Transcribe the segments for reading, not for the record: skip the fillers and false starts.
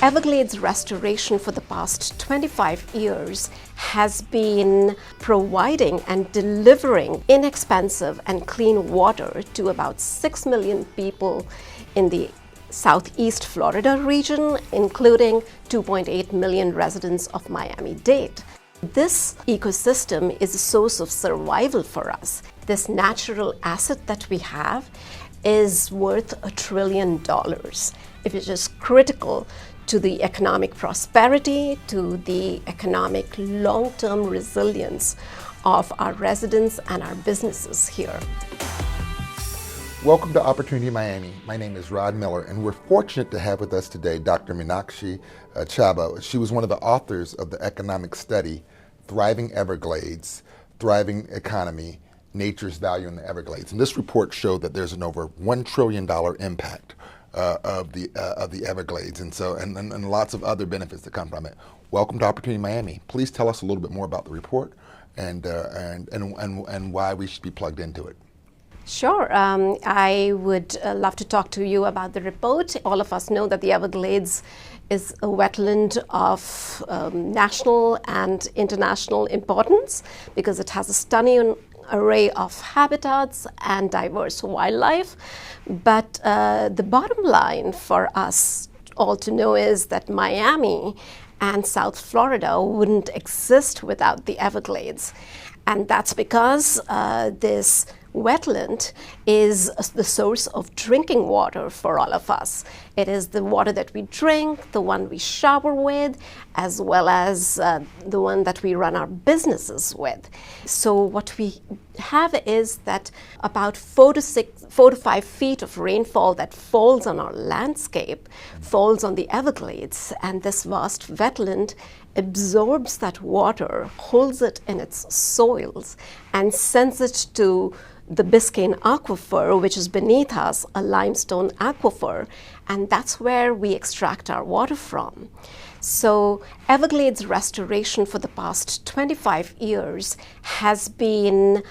Everglades restoration for the past 25 years has been providing and delivering inexpensive and clean water to about 6 million people in the Southeast Florida region, including 2.8 million residents of Miami-Dade. This ecosystem is a source of survival for us. This natural asset that we have is worth $1 trillion. It is just critical to the economic prosperity, to the economic long-term resilience of our residents and our businesses here. Welcome to Opportunity Miami. My name is Rod Miller, and we're fortunate to have with us today Dr. Meenakshi Chabba. She was one of the authors of the economic study, Thriving Everglades, Thriving Economy, Nature's Value in the Everglades. And this report showed that there's an over $1 trillion impact of the Everglades, and lots of other benefits that come from it. Welcome to Opportunity Miami. Please tell us a little bit more about the report and why we should be plugged into it. Sure. I would love to talk to you about the report. All of us know that the Everglades is a wetland of national and international importance because it has a stunning array of habitats and diverse wildlife. But the bottom line for us all to know is that Miami and South Florida wouldn't exist without the Everglades. And that's because this wetland is the source of drinking water for all of us. It is the water that we drink, the one we shower with, as well as the one that we run our businesses with. So what we have is that about 4 to 5 feet of rainfall that falls on our landscape falls on the Everglades, and this vast wetland absorbs that water, holds it in its soils, and sends it to the Biscayne Aquifer, which is beneath us, a limestone aquifer, and that's where we extract our water from. So Everglades restoration for the past 25 years has been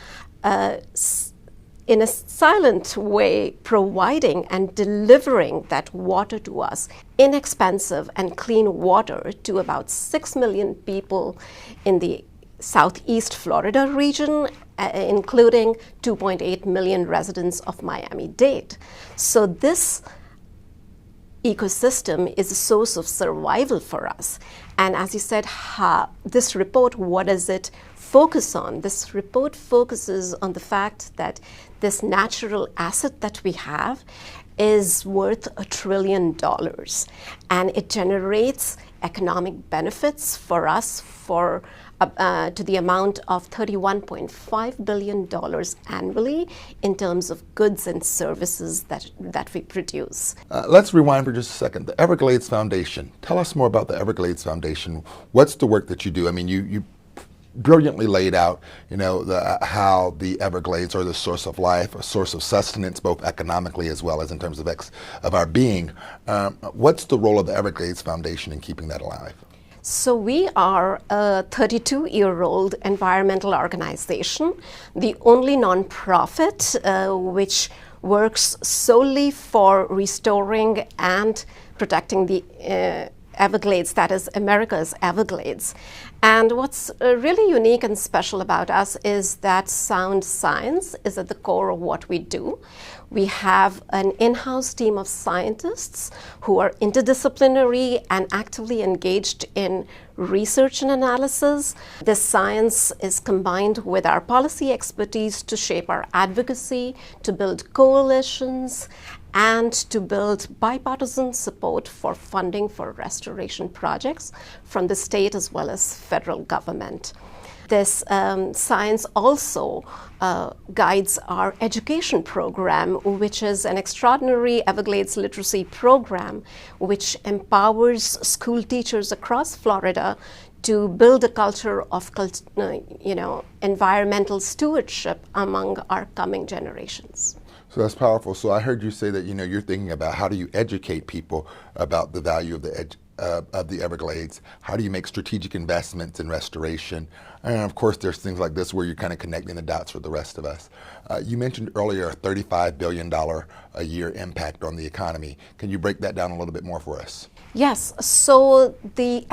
in a silent way providing and delivering that water to us, inexpensive and clean water to about 6 million people in the Southeast Florida region, including 2.8 million residents of Miami-Dade. So this ecosystem is a source of survival for us. And as you said, this report, what does it focus on? This report focuses on the fact that this natural asset that we have is worth $1 trillion, and it generates economic benefits for us to the amount of $31.5 billion annually in terms of goods and services that we produce. Let's rewind for just a second. The Everglades Foundation. Tell us more about the Everglades Foundation. What's the work that you do? I mean, you brilliantly laid out, how the Everglades are the source of life, a source of sustenance, both economically as well as in terms of our being. What's the role of the Everglades Foundation in keeping that alive? So we are a 32-year-old environmental organization, the only nonprofit which works solely for restoring and protecting the Everglades, that is America's Everglades. And what's really unique and special about us is that sound science is at the core of what we do. We have an in-house team of scientists who are interdisciplinary and actively engaged in research and analysis. This science is combined with our policy expertise to shape our advocacy, to build coalitions, and to build bipartisan support for funding for restoration projects from the state as well as federal government. This science also guides our education program, which is an extraordinary Everglades literacy program which empowers school teachers across Florida to build a culture of environmental stewardship among our coming generations. So that's powerful. So I heard you say that you're thinking about how do you educate people about the value of the of the Everglades? How do you make strategic investments in restoration? And of course, there's things like this where you're kind of connecting the dots for the rest of us. You mentioned earlier a $35 billion a year impact on the economy. Can you break that down a little bit more for us? Yes. So the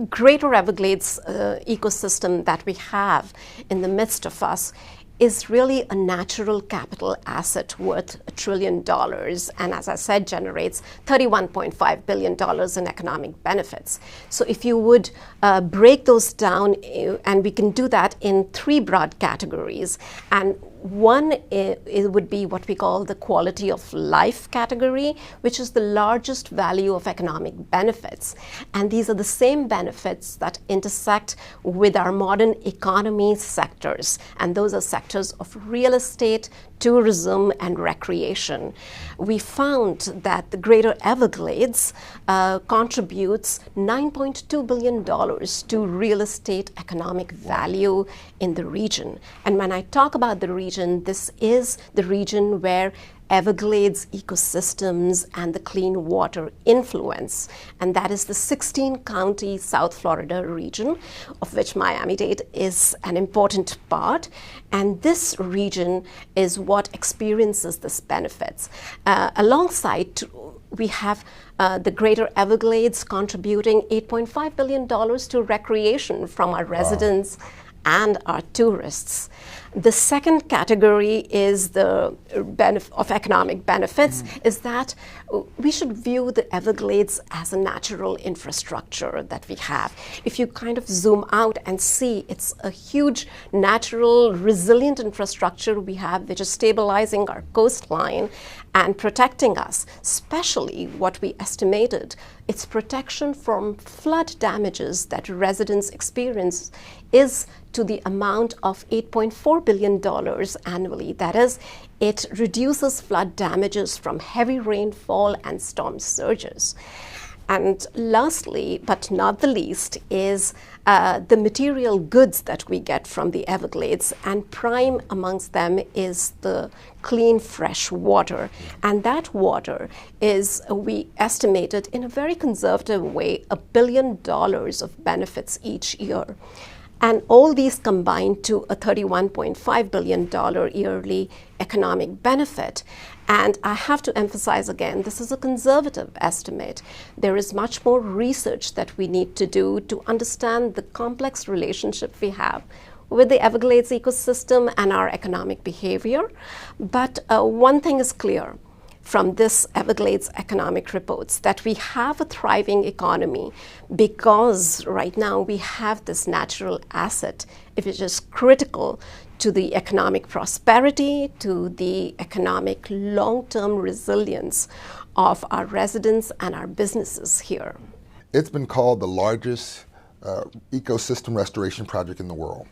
Greater Everglades ecosystem that we have in the midst of us is really a natural capital asset worth $1 trillion, and as I said, generates $31.5 billion in economic benefits. So if you would break those down, and we can do that in three broad categories, and one it would be what we call the quality of life category, which is the largest value of economic benefits. And these are the same benefits that intersect with our modern economy sectors. And those are sectors of real estate, tourism, and recreation. We found that the Greater Everglades contributes $9.2 billion to real estate economic value in the region. And when I talk about the region, this is the region where Everglades ecosystems and the clean water influence. And that is the 16-county South Florida region, of which Miami-Dade is an important part. And this region is what experiences these benefits. Alongside, we have the Greater Everglades contributing $8.5 billion to recreation from our residents and our tourists. The second category is the of economic benefits, is that we should view the Everglades as a natural infrastructure that we have. If you kind of zoom out and see, it's a huge natural resilient infrastructure we have, which is stabilizing our coastline and protecting us, especially what we estimated, its protection from flood damages that residents experience is to the amount of $8.4 billion annually. That is, it reduces flood damages from heavy rainfall and storm surges. And lastly, but not the least, is the material goods that we get from the Everglades, and prime amongst them is the clean, fresh water. And that water is, we estimated in a very conservative way, $1 billion of benefits each year. And all these combine to a $31.5 billion yearly economic benefit. And I have to emphasize again, this is a conservative estimate. There is much more research that we need to do to understand the complex relationship we have with the Everglades ecosystem and our economic behavior. But one thing is clear from this Everglades economic reports, that we have a thriving economy because right now we have this natural asset, which is critical to the economic prosperity, to the economic long-term resilience of our residents and our businesses here. It's been called the largest ecosystem restoration project in the world.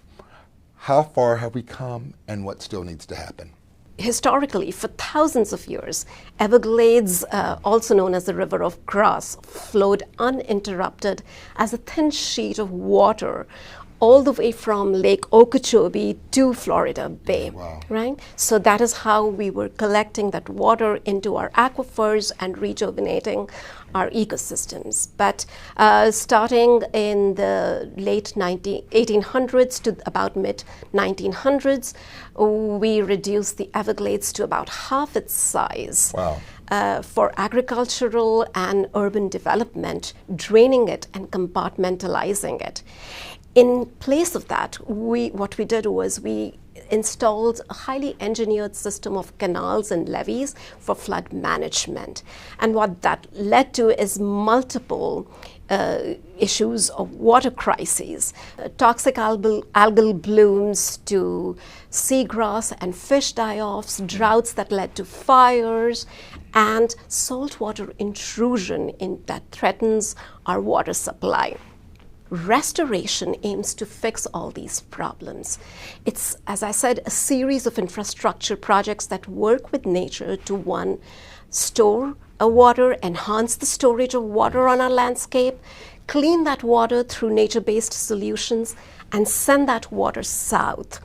How far have we come, and what still needs to happen? Historically, for thousands of years, Everglades, also known as the River of Grass, flowed uninterrupted as a thin sheet of water all the way from Lake Okeechobee to Florida Bay, right? So that is how we were collecting that water into our aquifers and rejuvenating our ecosystems. But starting in the late 1800s to about mid-1900s, we reduced the Everglades to about half its size. For agricultural and urban development, draining it and compartmentalizing it. In place of that, what we did was we installed a highly engineered system of canals and levees for flood management. And what that led to is multiple issues of water crises, toxic algal blooms to seagrass and fish die-offs, droughts that led to fires, and saltwater intrusion that threatens our water supply. Restoration aims to fix all these problems. It's, as I said, a series of infrastructure projects that work with nature to, one, store water, enhance the storage of water on our landscape, clean that water through nature-based solutions, and send that water south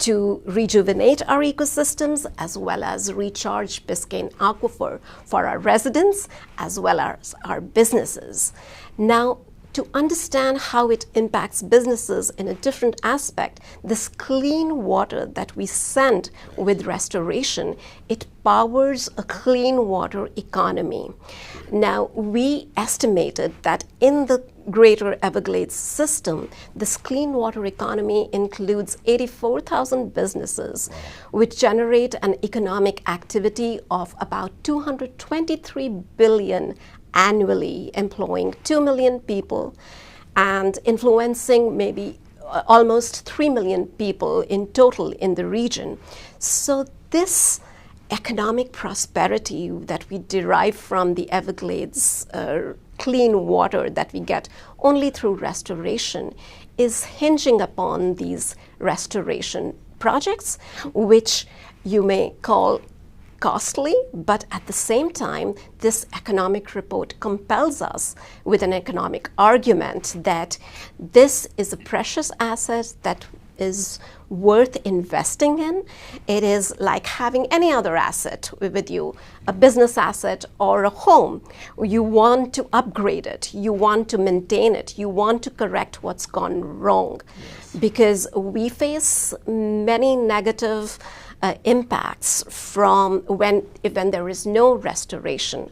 to rejuvenate our ecosystems as well as recharge Biscayne Aquifer for our residents as well as our businesses. Now, to understand how it impacts businesses in a different aspect, this clean water that we send with restoration, it powers a clean water economy. Now, we estimated that in the Greater Everglades system, this clean water economy includes 84,000 businesses, which generate an economic activity of about $223 billion annually, employing 2 million people and influencing maybe almost 3 million people in total in the region. So this economic prosperity that we derive from the Everglades clean water that we get only through restoration is hinging upon these restoration projects, which you may call costly, but at the same time, this economic report compels us with an economic argument that this is a precious asset that is worth investing in. It is like having any other asset with you, a business asset or a home. You want to upgrade it, you want to maintain it, you want to correct what's gone wrong. Yes. Because we face many negative impacts from when there is no restoration.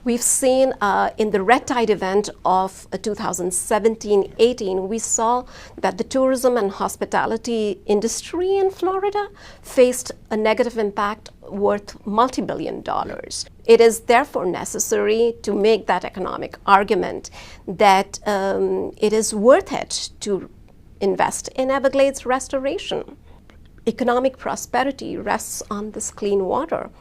We've seen in the red tide event of 2017-18, we saw that the tourism and hospitality industry in Florida faced a negative impact worth multi-billion dollars. It is therefore necessary to make that economic argument that it is worth it to invest in Everglades restoration. Economic prosperity rests on this clean water.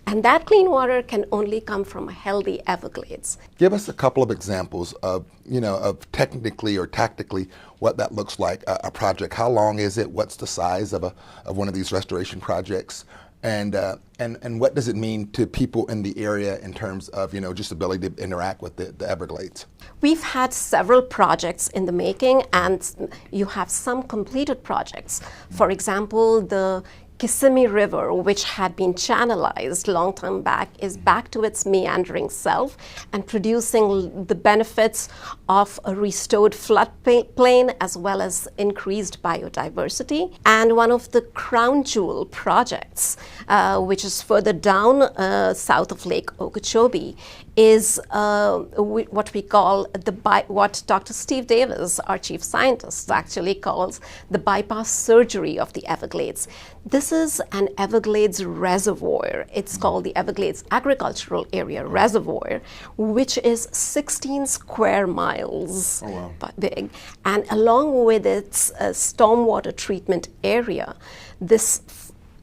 And that clean water can only come from a healthy Everglades. Give us a couple of examples of, of technically or tactically what that looks like, a project. How long is it? What's the size of one of these restoration projects? And what does it mean to people in the area in terms of, just ability to interact with the Everglades? We've had several projects in the making, and you have some completed projects. For example, the Kissimmee River, which had been channelized long time back, is back to its meandering self and producing the benefits of a restored floodplain as well as increased biodiversity. And one of the crown jewel projects, which is further down south of Lake Okeechobee, is what we call what Dr. Steve Davis, our chief scientist, actually calls the bypass surgery of the Everglades. This is an Everglades reservoir. It's called the Everglades Agricultural Area Reservoir, which is 16 square miles big. And along with its stormwater treatment area, this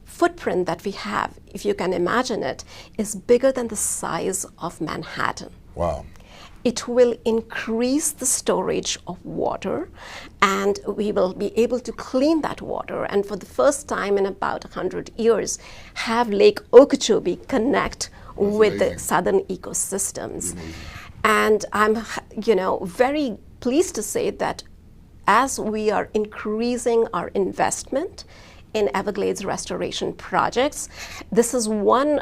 footprint that we have, if you can imagine it, is bigger than the size of Manhattan. Wow. It will increase the storage of water, and we will be able to clean that water, and for the first time in about 100 years, have Lake Okeechobee connect with the southern ecosystems. And I'm, very pleased to say that as we are increasing our investment in Everglades restoration projects, this is one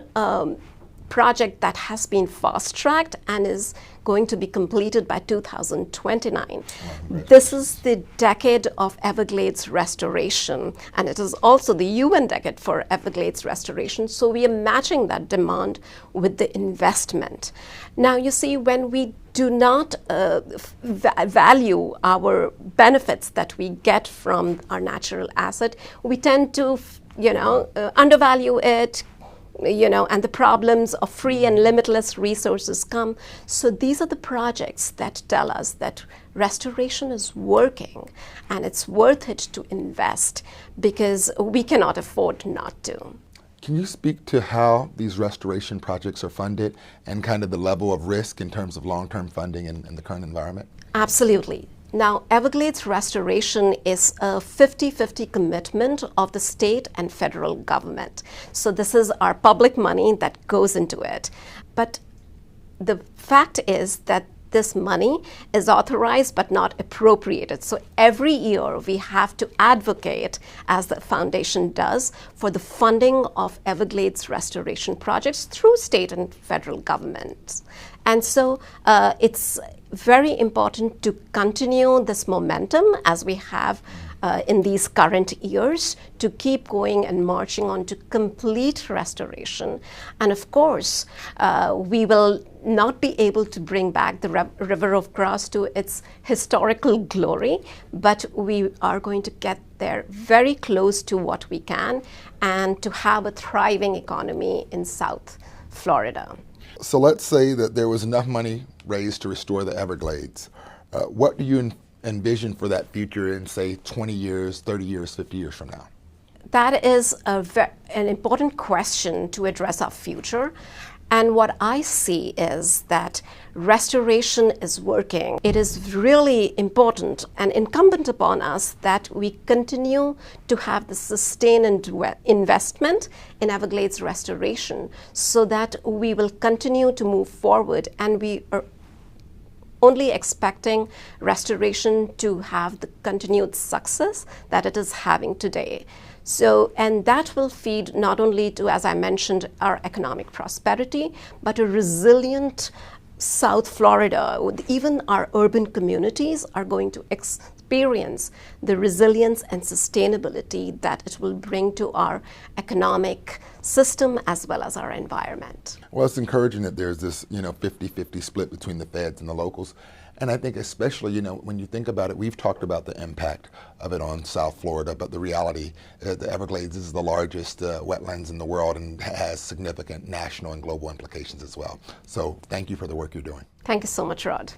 project that has been fast-tracked and is going to be completed by 2029. This is the decade of Everglades restoration, and it is also the UN decade for Everglades restoration, so we are matching that demand with the investment. Now, you see, when we do not value our benefits that we get from our natural asset, we tend to, undervalue it, and the problems of free and limitless resources come. So these are the projects that tell us that restoration is working and it's worth it to invest because we cannot afford not to. Can you speak to how these restoration projects are funded and kind of the level of risk in terms of long-term funding in the current environment? Absolutely. Now, Everglades restoration is a 50-50 commitment of the state and federal government. So this is our public money that goes into it. But the fact is that this money is authorized but not appropriated. So every year we have to advocate, as the foundation does, for the funding of Everglades restoration projects through state and federal governments. And so it's very important to continue this momentum as we have in these current years, to keep going and marching on to complete restoration. And of course, we will not be able to bring back the River of Grass to its historical glory, but we are going to get there very close to what we can and to have a thriving economy in South Florida. So let's say that there was enough money raised to restore the Everglades. What do you envision for that future in, say, 20 years, 30 years, 50 years from now? That is an important question to address our future. And what I see is that restoration is working. It is really important and incumbent upon us that we continue to have the sustained investment in Everglades restoration so that we will continue to move forward, and we are only expecting restoration to have the continued success that it is having today. So, and that will feed not only to, as I mentioned, our economic prosperity, but a resilient South Florida. Even our urban communities are going to experience the resilience and sustainability that it will bring to our economic system as well as our environment. Well, it's encouraging that there's this, 50-50 split between the feds and the locals. And I think especially, when you think about it, we've talked about the impact of it on South Florida, but the reality, the Everglades is the largest wetlands in the world and has significant national and global implications as well. So thank you for the work you're doing. Thank you so much, Rod.